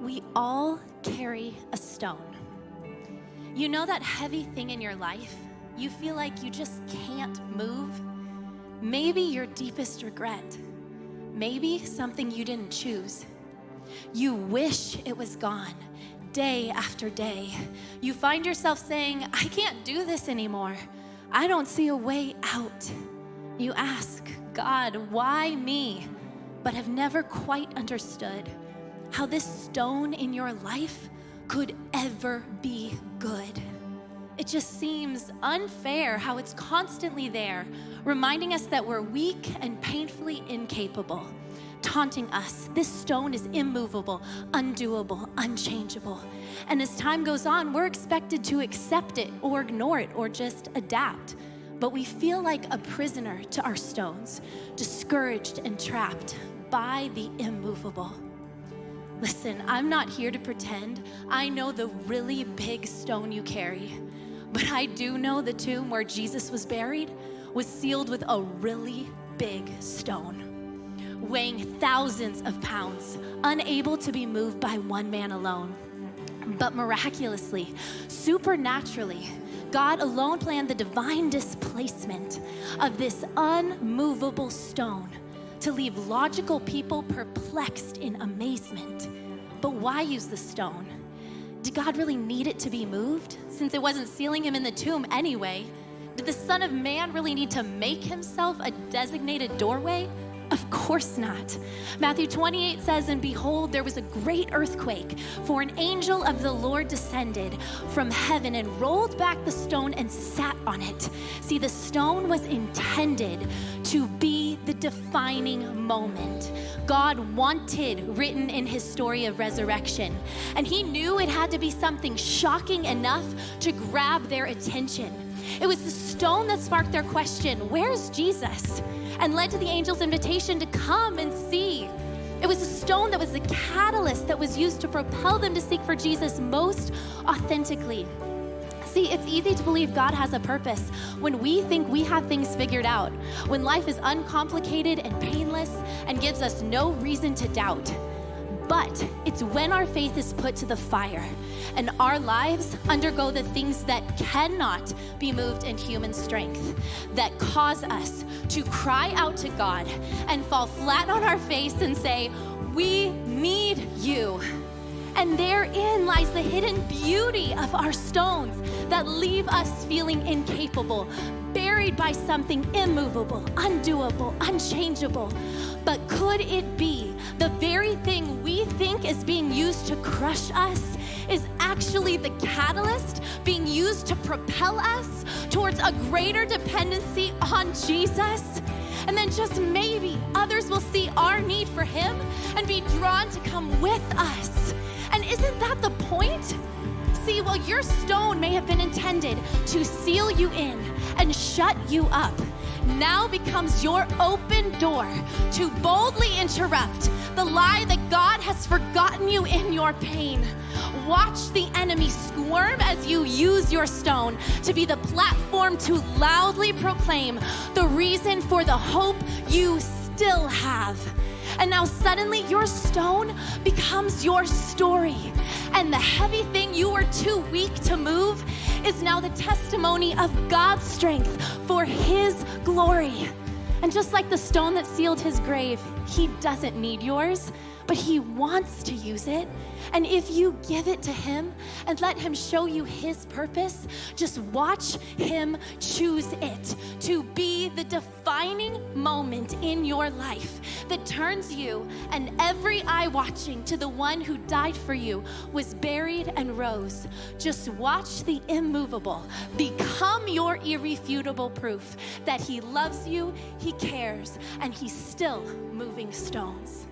We all carry a stone. You know that heavy thing in your life? You feel like you just can't move? Maybe your deepest regret. Maybe something you didn't choose. You wish it was gone day after day. You find yourself saying, I can't do this anymore. I don't see a way out. You ask, God, why me? But have never quite understood how this stone in your life could ever be good. It just seems unfair how it's constantly there, reminding us that we're weak and painfully incapable, taunting us. This stone is immovable, undoable, unchangeable. And as time goes on, we're expected to accept it or ignore it or just adapt. But we feel like a prisoner to our stones, discouraged and trapped by the immovable. Listen, I'm not here to pretend I know the really big stone you carry, but I do know the tomb where Jesus was buried was sealed with a really big stone, weighing thousands of pounds, unable to be moved by one man alone. But miraculously, supernaturally, God alone planned the divine displacement of this unmovable stone to leave logical people perplexed in amazement. But why use the stone? Did God really need it to be moved, since it wasn't sealing him in the tomb anyway? Did the Son of Man really need to make himself a designated doorway? Of course not. Matthew 28 says, and behold, there was a great earthquake, for an angel of the Lord descended from heaven and rolled back the stone and sat on it. See, the stone was intended to be the defining moment God wanted written in his story of resurrection. And he knew it had to be something shocking enough to grab their attention. It was the stone that sparked their question, where's Jesus? And led to the angel's invitation to come and see. It was a stone that was the catalyst that was used to propel them to seek for Jesus most authentically. See, it's easy to believe God has a purpose when we think we have things figured out, when life is uncomplicated and painless and gives us no reason to doubt. But it's when our faith is put to the fire and our lives undergo the things that cannot be moved in human strength that cause us to cry out to God and fall flat on our face and say, we need you. And therein lies the hidden beauty of our stones that leave us feeling incapable, buried by something immovable, undoable, unchangeable. But could it be the very thing we think is being used to crush us is actually the catalyst being used to propel us towards a greater dependency on Jesus? And then just maybe others will see our need for him and be drawn to come with us. And isn't that the point? See, while your stone may have been intended to seal you in and shut you up, now becomes your open door to boldly interrupt the lie that God has forgotten you in your pain. Watch the enemy squirm as you use your stone to be the platform to loudly proclaim the reason for the hope you still have. And now suddenly your stone becomes your story. And the heavy thing you were too weak to move is now the testimony of God's strength for his glory. And just like the stone that sealed his grave, he doesn't need yours, but he wants to use it. And if you give it to him and let him show you his purpose, just watch him choose it to be the defining moment in your life that turns you and every eye watching to the one who died for you, was buried and rose. Just watch the immovable become your irrefutable proof that he loves you, he cares, and he's still moving stones.